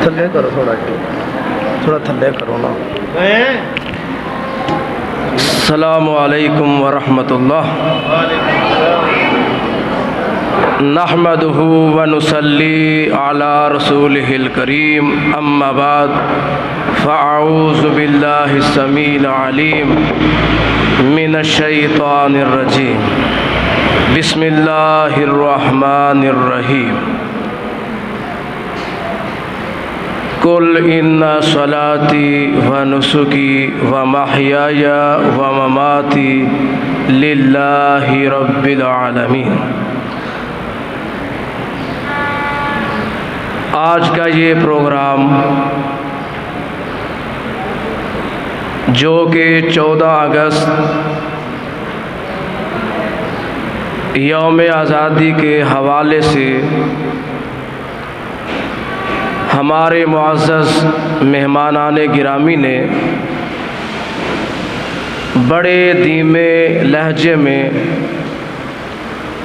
تھلے کرو تھوڑا تھلے کرو نا. السلام علیکم ورحمۃ اللہ. نحمدہ ونصلی علی رسولہ الکریم. اما بعد فاعوذ باللہ السمیع العلیم من الشیطان الرجیم. بسم اللہ الرحمن الرحیم. قل ان صلاتی و نسکی و محیای و مماتی للہ رب العالمین. آج کا یہ پروگرام جو کہ 14 اگست یوم آزادی کے حوالے سے ہمارے معزز مہمانان گرامی نے بڑے دھیمے لہجے میں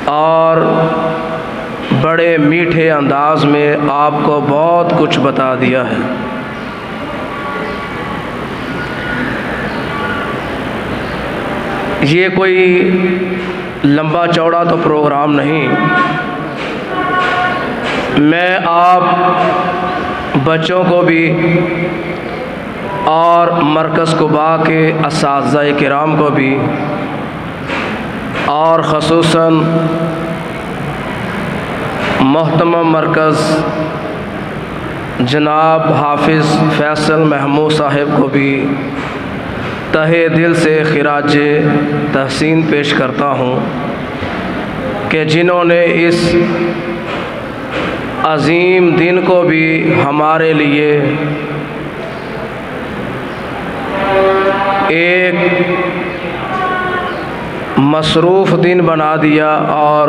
اور بڑے میٹھے انداز میں آپ کو بہت کچھ بتا دیا ہے. یہ کوئی لمبا چوڑا تو پروگرام نہیں. میں آپ بچوں کو بھی اور مرکز قباء کے اساتذہ کرام کو بھی اور خصوصاً محترم مرکز جناب حافظ فیصل محمود صاحب کو بھی تہہ دل سے خراج تحسین پیش کرتا ہوں کہ جنہوں نے اس عظیم دن کو بھی ہمارے لیے ایک مصروف دن بنا دیا اور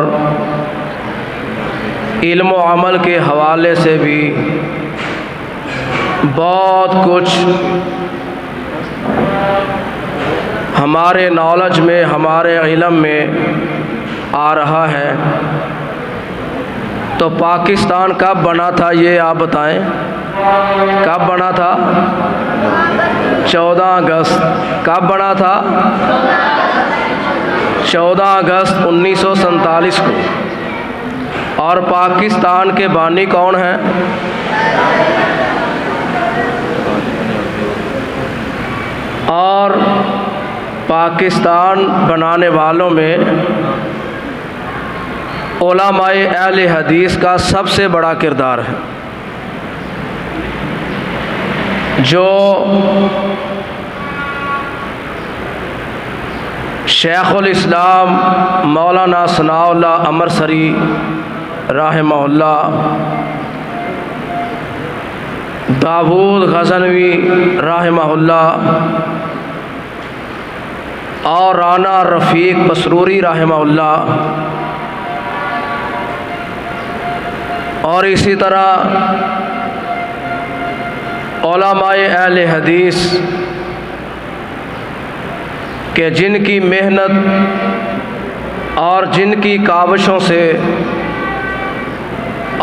علم و عمل کے حوالے سے بھی بہت کچھ ہمارے نالج میں ہمارے علم میں آ رہا ہے. تو پاکستان کب بنا تھا یہ آپ بتائیں؟ کب بنا تھا؟ 14 اگست. کب بنا تھا؟ 14 اگست 1947 کو. اور پاکستان کے بانی کون ہیں؟ اور پاکستان بنانے والوں میں علماء اہل حدیث کا سب سے بڑا کردار ہے. جو شیخ الاسلام مولانا ثناء اللہ امرسری رحمہ اللہ، داود غزنوی رحمہ اللہ اور رانا رفیق مسروری رحمہ اللہ اور اسی طرح علماء اہل حدیث کہ جن کی محنت اور جن کی کاوشوں سے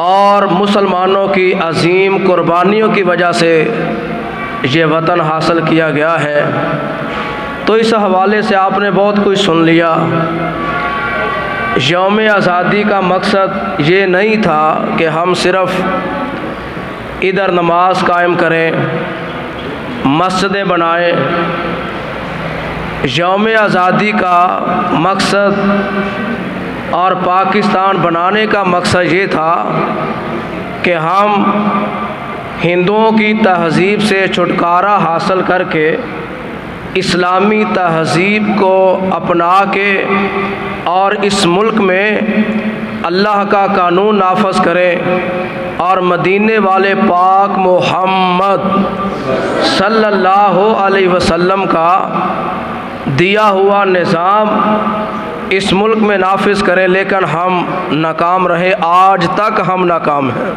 اور مسلمانوں کی عظیم قربانیوں کی وجہ سے یہ وطن حاصل کیا گیا ہے. تو اس حوالے سے آپ نے بہت کچھ سن لیا. یوم آزادی کا مقصد یہ نہیں تھا کہ ہم صرف ادھر نماز قائم کریں، مسجدیں بنائیں. یوم آزادی کا مقصد اور پاکستان بنانے کا مقصد یہ تھا کہ ہم ہندوؤں کی تہذیب سے چھٹکارا حاصل کر کے اسلامی تہذیب کو اپنا کے اور اس ملک میں اللہ کا قانون نافذ کریں اور مدینے والے پاک محمد صلی اللہ علیہ وسلم کا دیا ہوا نظام اس ملک میں نافذ کریں. لیکن ہم ناکام رہے، آج تک ہم ناکام ہیں.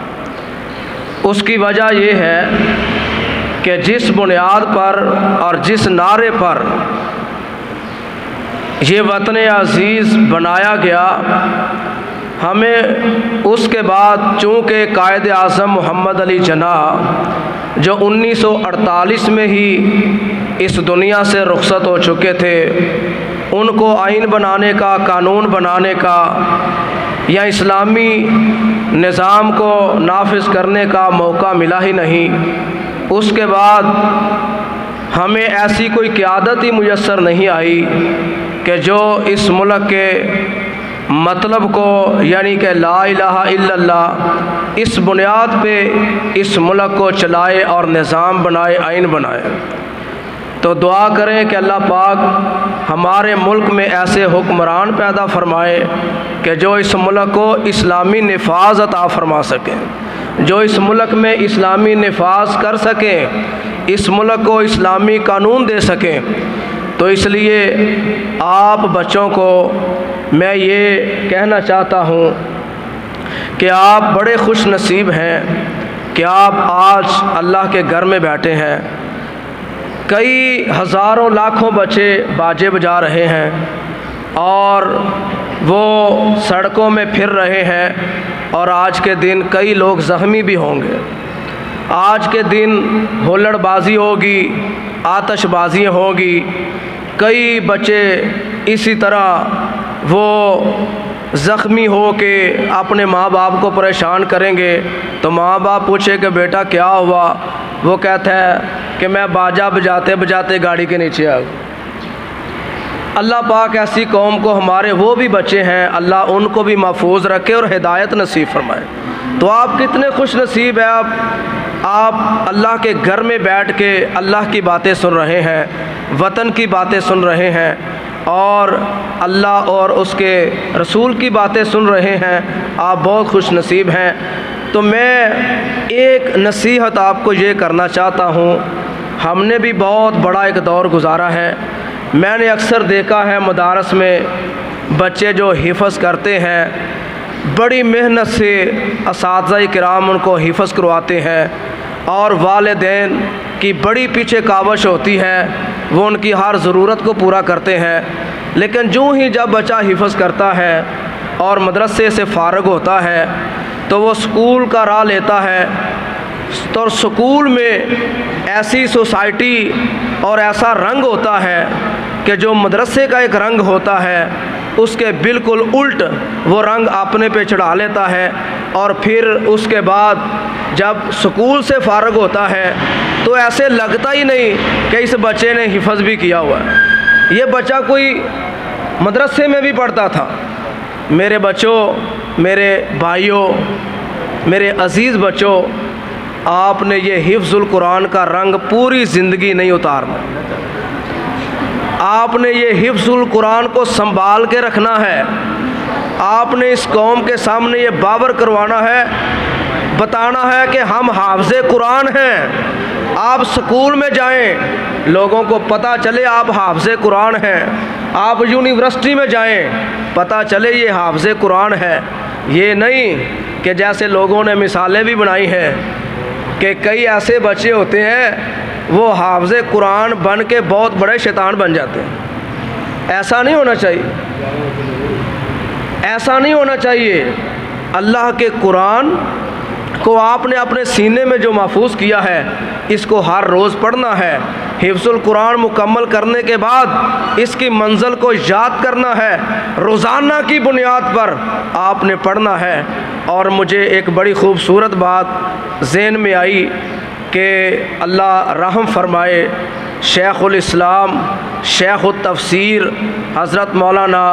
اس کی وجہ یہ ہے کہ جس بنیاد پر اور جس نعرے پر یہ وطن عزیز بنایا گیا، ہمیں اس کے بعد چونکہ قائد اعظم محمد علی جناح جو 1948 میں ہی اس دنیا سے رخصت ہو چکے تھے، ان کو آئین بنانے کا، قانون بنانے کا یا اسلامی نظام کو نافذ کرنے کا موقع ملا ہی نہیں۔ اس کے بعد ہمیں ایسی کوئی قیادت ہی میسر نہیں آئی کہ جو اس ملک کے مطلب کو، یعنی کہ لا الہ الا اللہ، اس بنیاد پہ اس ملک کو چلائے اور نظام بنائے، آئین بنائے۔ تو دعا کریں کہ اللہ پاک ہمارے ملک میں ایسے حکمران پیدا فرمائے کہ جو اس ملک کو اسلامی نفاذ عطا فرما سکیں، جو اس ملک میں اسلامی نفاذ کر سکیں، اس ملک کو اسلامی قانون دے سکیں۔ تو اس لیے آپ بچوں کو میں یہ کہنا چاہتا ہوں کہ آپ بڑے خوش نصیب ہیں کہ آپ آج اللہ کے گھر میں بیٹھے ہیں۔ کئی ہزاروں لاکھوں بچے باجے بجا رہے ہیں اور وہ سڑکوں میں پھر رہے ہیں، اور آج کے دن کئی لوگ زخمی بھی ہوں گے۔ آج کے دن ہلڑ بازی ہوگی، آتش بازیاں ہوگی، کئی بچے اسی طرح وہ زخمی ہو کے اپنے ماں باپ کو پریشان کریں گے۔ تو ماں باپ پوچھے کہ بیٹا کیا ہوا؟ وہ کہتا ہے کہ میں باجا بجاتے بجاتے گاڑی کے نیچے آ گیا۔ اللہ پاک ایسی قوم کو، ہمارے وہ بھی بچے ہیں، اللہ ان کو بھی محفوظ رکھے اور ہدایت نصیب فرمائے۔ تو آپ کتنے خوش نصیب ہیں، آپ اللہ کے گھر میں بیٹھ کے اللہ کی باتیں سن رہے ہیں، وطن کی باتیں سن رہے ہیں، اور اللہ اور اس کے رسول کی باتیں سن رہے ہیں۔ آپ بہت خوش نصیب ہیں۔ تو میں ایک نصیحت آپ کو یہ کرنا چاہتا ہوں، ہم نے بھی بہت بڑا ایک دور گزارا ہے۔ میں نے اکثر دیکھا ہے مدارس میں بچے جو حفظ کرتے ہیں، بڑی محنت سے اساتذہ کرام ان کو حفظ کرواتے ہیں، اور والدین کی بڑی پیچھے کاوش ہوتی ہے، وہ ان کی ہر ضرورت کو پورا کرتے ہیں۔ لیکن جو ہی جب بچہ حفظ کرتا ہے اور مدرسے سے فارغ ہوتا ہے تو وہ سکول کا راہ لیتا ہے، تو سکول میں ایسی سوسائٹی اور ایسا رنگ ہوتا ہے کہ جو مدرسے کا ایک رنگ ہوتا ہے اس کے بالکل الٹ وہ رنگ اپنے پہ چڑھا لیتا ہے، اور پھر اس کے بعد جب سکول سے فارغ ہوتا ہے تو ایسے لگتا ہی نہیں کہ اس بچے نے حفظ بھی کیا ہوا ہے۔ یہ بچہ کوئی مدرسے میں بھی پڑھتا تھا۔ میرے بچوں، میرے بھائیوں، میرے عزیز بچوں، آپ نے یہ حفظ القرآن کا رنگ پوری زندگی نہیں اتارنا۔ آپ نے یہ حفظ القرآن کو سنبھال کے رکھنا ہے۔ آپ نے اس قوم کے سامنے یہ باور کروانا ہے، بتانا ہے کہ ہم حافظ قرآن ہیں۔ آپ سکول میں جائیں، لوگوں کو پتہ چلے آپ حافظ قرآن ہیں۔ آپ یونیورسٹی میں جائیں، پتہ چلے یہ حافظ قرآن ہے۔ یہ نہیں کہ جیسے لوگوں نے مثالیں بھی بنائی ہیں کہ کئی ایسے بچے ہوتے ہیں وہ حافظ قرآن بن کے بہت بڑے شیطان بن جاتے ہیں۔ ایسا نہیں ہونا چاہیے، ایسا نہیں ہونا چاہیے۔ اللہ کے قرآن کو آپ نے اپنے سینے میں جو محفوظ کیا ہے، اس کو ہر روز پڑھنا ہے۔ حفظ القرآن مکمل کرنے کے بعد اس کی منزل کو یاد کرنا ہے، روزانہ کی بنیاد پر آپ نے پڑھنا ہے۔ اور مجھے ایک بڑی خوبصورت بات ذہن میں آئی کہ اللہ رحم فرمائے، شیخ الاسلام، شیخ التفسیر حضرت مولانا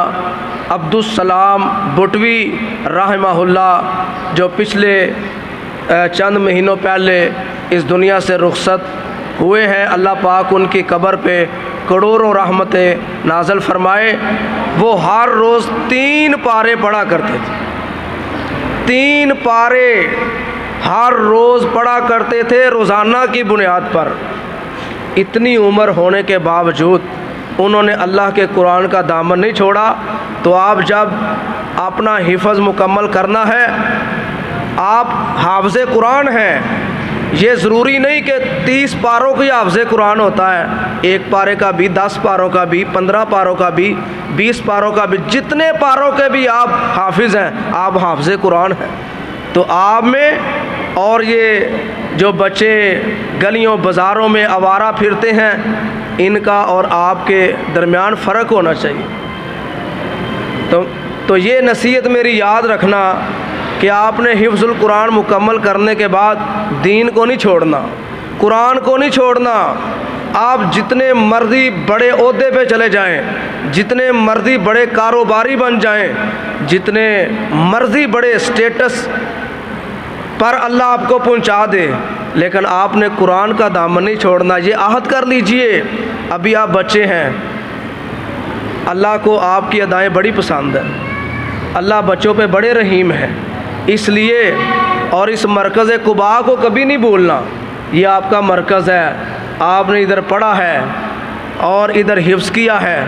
عبدالسلام بٹوی رحمہ اللہ، جو پچھلے چند مہینوں پہلے اس دنیا سے رخصت ہوئے ہیں، اللہ پاک ان کی قبر پہ کروڑوں رحمتیں نازل فرمائے۔ وہ ہر روز 3 پارے پڑھا کرتے تھے، 3 پارے ہر روز پڑھا کرتے تھے روزانہ کی بنیاد پر۔ اتنی عمر ہونے کے باوجود انہوں نے اللہ کے قرآن کا دامن نہیں چھوڑا۔ تو آپ جب اپنا حفظ مکمل کرنا ہے، آپ حافظ قرآن ہیں، یہ ضروری نہیں کہ 30 پاروں کی حافظ قرآن ہوتا ہے، 1 پارے کا بھی، 10 پاروں کا بھی، 15 پاروں کا بھی، 20 پاروں کا بھی، جتنے پاروں کے بھی آپ حافظ ہیں، آپ حافظ قرآن ہیں۔ تو آپ میں اور یہ جو بچے گلیوں بازاروں میں آوارہ پھرتے ہیں، ان کا اور آپ کے درمیان فرق ہونا چاہیے۔ تو یہ نصیحت میری یاد رکھنا کہ آپ نے حفظ القرآن مکمل کرنے کے بعد دین کو نہیں چھوڑنا، قرآن کو نہیں چھوڑنا۔ آپ جتنے مرضی بڑے عہدے پہ چلے جائیں، جتنے مرضی بڑے کاروباری بن جائیں، جتنے مرضی بڑے اسٹیٹس پر اللہ آپ کو پہنچا دے، لیکن آپ نے قرآن کا دامن نہیں چھوڑنا۔ یہ عہد کر لیجئے، ابھی آپ بچے ہیں، اللہ کو آپ کی ادائیں بڑی پسند ہیں، اللہ بچوں پہ بڑے رحیم ہیں، اس لیے اور اس مرکز قباء کو کبھی نہیں بھولنا۔ یہ آپ کا مرکز ہے، آپ نے ادھر پڑھا ہے اور ادھر حفظ کیا ہے،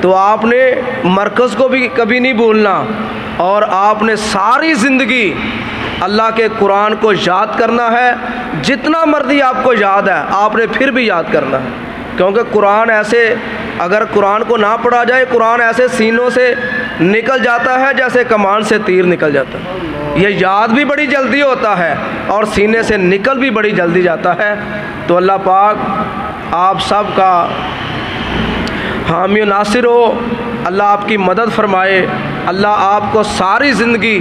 تو آپ نے مرکز کو بھی کبھی نہیں بھولنا، اور آپ نے ساری زندگی اللہ کے قرآن کو یاد کرنا ہے۔ جتنا مرضی آپ کو یاد ہے، آپ نے پھر بھی یاد کرنا ہے، کیونکہ قرآن ایسے، اگر قرآن کو نہ پڑھا جائے، قرآن ایسے سینوں سے نکل جاتا ہے جیسے کمان سے تیر نکل جاتا ہے۔ یہ یاد بھی بڑی جلدی ہوتا ہے اور سینے سے نکل بھی بڑی جلدی جاتا ہے۔ تو اللہ پاک آپ سب کا حامی و ناصر ہو، اللہ آپ کی مدد فرمائے، اللہ آپ کو ساری زندگی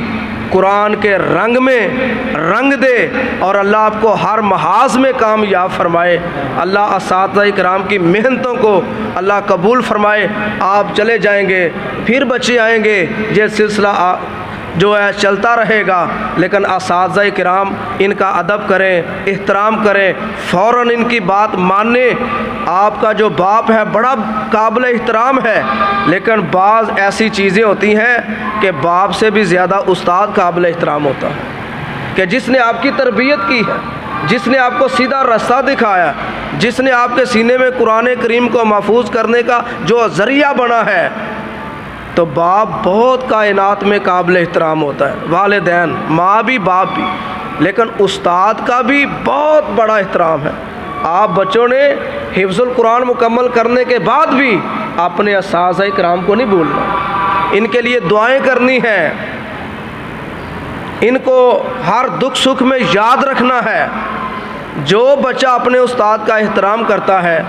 قرآن کے رنگ میں رنگ دے، اور اللہ آپ کو ہر محاذ میں کامیاب فرمائے۔ اللہ اساتذہ کرام کی محنتوں کو اللہ قبول فرمائے۔ آپ چلے جائیں گے، پھر بچے آئیں گے، یہ سلسلہ جو ہے چلتا رہے گا، لیکن اساتذہ کرام ان کا ادب کریں، احترام کریں، فوراً ان کی بات مانیں۔ آپ کا جو باپ ہے بڑا قابل احترام ہے، لیکن بعض ایسی چیزیں ہوتی ہیں کہ باپ سے بھی زیادہ استاد قابل احترام ہوتا ہے، کہ جس نے آپ کی تربیت کی ہے، جس نے آپ کو سیدھا راستہ دکھایا، جس نے آپ کے سینے میں قرآن کریم کو محفوظ کرنے کا جو ذریعہ بنا ہے، تو باپ بہت کائنات میں قابل احترام ہوتا ہے، والدین، ماں بھی باپ بھی، لیکن استاد کا بھی بہت بڑا احترام ہے۔ آپ بچوں نے حفظ القرآن مکمل کرنے کے بعد بھی اپنے اساتذہ کرام کو نہیں بھولنا، ان کے لیے دعائیں کرنی ہیں، ان کو ہر دکھ سکھ میں یاد رکھنا ہے۔ جو بچہ اپنے استاد کا احترام کرتا ہے،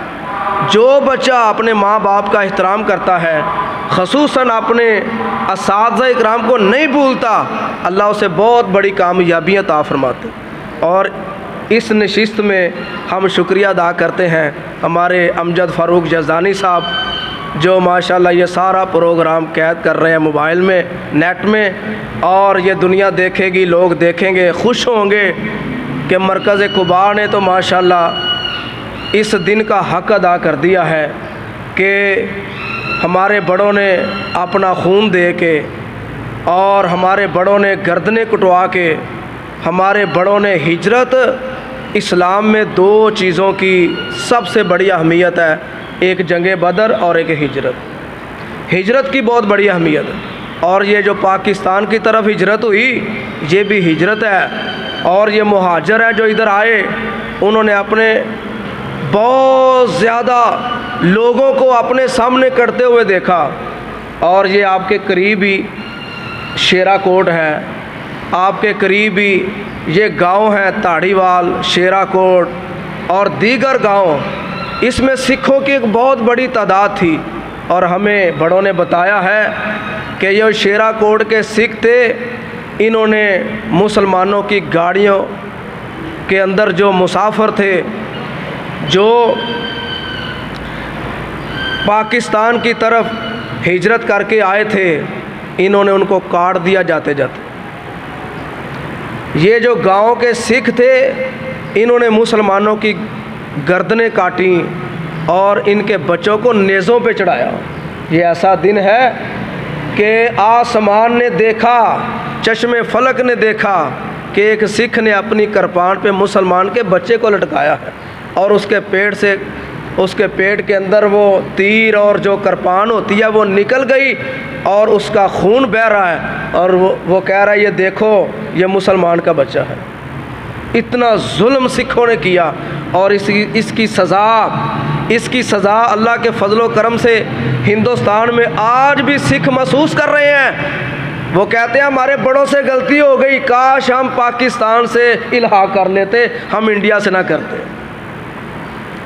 جو بچہ اپنے ماں باپ کا احترام کرتا ہے، خصوصاً اپنے اساتذہ اکرام کو نہیں بھولتا، اللہ اسے بہت بڑی کامیابی عطا فرماتے۔ اور اس نشست میں ہم شکریہ ادا کرتے ہیں ہمارے امجد فاروق یزدانی صاحب، جو ماشاءاللہ یہ سارا پروگرام قید کر رہے ہیں موبائل میں، نیٹ میں، اور یہ دنیا دیکھے گی، لوگ دیکھیں گے، خوش ہوں گے کہ مرکز قباء نے تو ماشاءاللہ اس دن کا حق ادا کر دیا ہے کہ ہمارے بڑوں نے اپنا خون دے کے، اور ہمارے بڑوں نے گردنیں کٹوا کے، ہمارے بڑوں نے ہجرت، اسلام میں 2 چیزوں کی سب سے بڑی اہمیت ہے، ایک جنگ بدر اور ایک ہجرت۔ ہجرت کی بہت بڑی اہمیت ہے، اور یہ جو پاکستان کی طرف ہجرت ہوئی، یہ بھی ہجرت ہے۔ اور یہ مہاجر ہیں جو ادھر آئے، انہوں نے اپنے بہت زیادہ لوگوں کو اپنے سامنے کرتے ہوئے دیکھا، اور یہ آپ کے قریب ہی شیرا کوٹ ہے، آپ کے قریب ہی یہ گاؤں ہیں تاڑی وال، شیرا کوٹ اور دیگر گاؤں، اس میں سکھوں کی ایک بہت بڑی تعداد تھی، اور ہمیں بڑوں نے بتایا ہے کہ یہ شیرا کوٹ کے سکھ تھے، انہوں نے مسلمانوں کی گاڑیوں کے اندر جو مسافر تھے، جو پاکستان کی طرف ہجرت کر کے آئے تھے، انہوں نے ان کو کاٹ دیا جاتے جاتے۔ یہ جو گاؤں کے سکھ تھے، انہوں نے مسلمانوں کی گردنیں کاٹیں اور ان کے بچوں کو نیزوں پہ چڑھایا۔ یہ ایسا دن ہے کہ آسمان نے دیکھا، چشم فلک نے دیکھا کہ ایک سکھ نے اپنی کرپان پہ مسلمان کے بچے کو لٹکایا ہے، اور اس کے پیٹ کے اندر وہ تیر اور جو کرپان ہوتی ہے وہ نکل گئی، اور اس کا خون بہہ رہا ہے، اور وہ کہہ رہا ہے یہ دیکھو یہ مسلمان کا بچہ ہے۔ اتنا ظلم سکھوں نے کیا، اور اس کی سزا اللہ کے فضل و کرم سے ہندوستان میں آج بھی سکھ محسوس کر رہے ہیں۔ وہ کہتے ہیں ہمارے بڑوں سے غلطی ہو گئی، کاش ہم پاکستان سے الحاق کر لیتے، ہم انڈیا سے نہ کرتے۔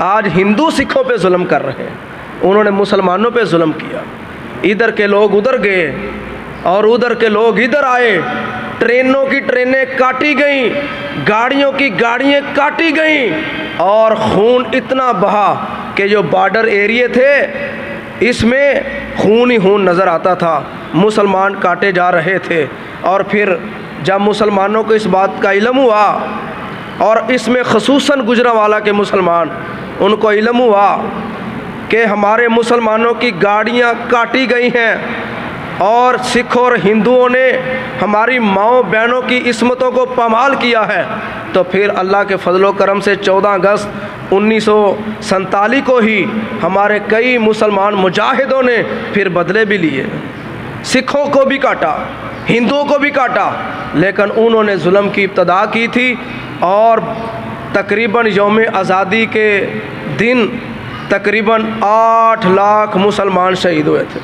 آج ہندو سکھوں پہ ظلم کر رہے ہیں، انہوں نے مسلمانوں پہ ظلم کیا۔ ادھر کے لوگ ادھر گئے اور ادھر کے لوگ ادھر آئے، ٹرینوں کی ٹرینیں کاٹی گئیں، گاڑیوں کی گاڑیاں کاٹی گئیں، اور خون اتنا بہا کہ جو بارڈر ایریے تھے اس میں خون ہی خون نظر آتا تھا، مسلمان کاٹے جا رہے تھے۔ اور پھر جب مسلمانوں کو اس بات کا علم ہوا، اور اس میں خصوصاً گجرانوالہ کے مسلمان، ان کو علم ہوا کہ ہمارے مسلمانوں کی گاڑیاں کاٹی گئی ہیں اور سکھوں اور ہندوؤں نے ہماری ماؤں بہنوں کی عصمتوں کو پامال کیا ہے، تو پھر اللہ کے فضل و کرم سے 14 اگست 1947 کو ہی ہمارے کئی مسلمان مجاہدوں نے پھر بدلے بھی لیے، سکھوں کو بھی کاٹا، ہندوؤں کو بھی کاٹا، لیکن انہوں نے ظلم کی ابتدا کی تھی۔ اور تقریباً یوم آزادی کے دن تقریباً 8 لاکھ مسلمان شہید ہوئے تھے،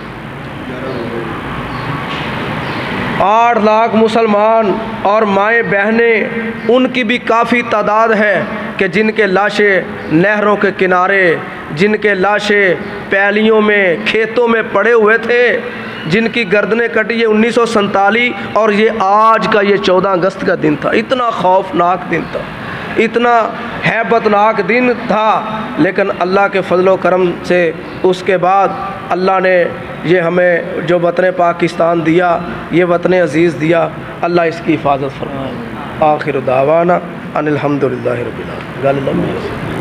8 لاکھ مسلمان اور مائیں بہنیں، ان کی بھی کافی تعداد ہے کہ جن کے لاشیں نہروں کے کنارے، جن کے لاشیں پیلیوں میں کھیتوں میں پڑے ہوئے تھے، جن کی گردنیں کٹی۔ یہ 1947 اور یہ آج کا یہ 14 اگست کا دن تھا، اتنا خوفناک دن تھا، اتنا ہیبت ناک دن تھا، لیکن اللہ کے فضل و کرم سے اس کے بعد اللہ نے یہ ہمیں جو وطن پاکستان دیا، یہ وطن عزیز دیا، اللہ اس کی حفاظت فرمائے۔ آخر دعوانا ان الحمدللہ رب العالمین۔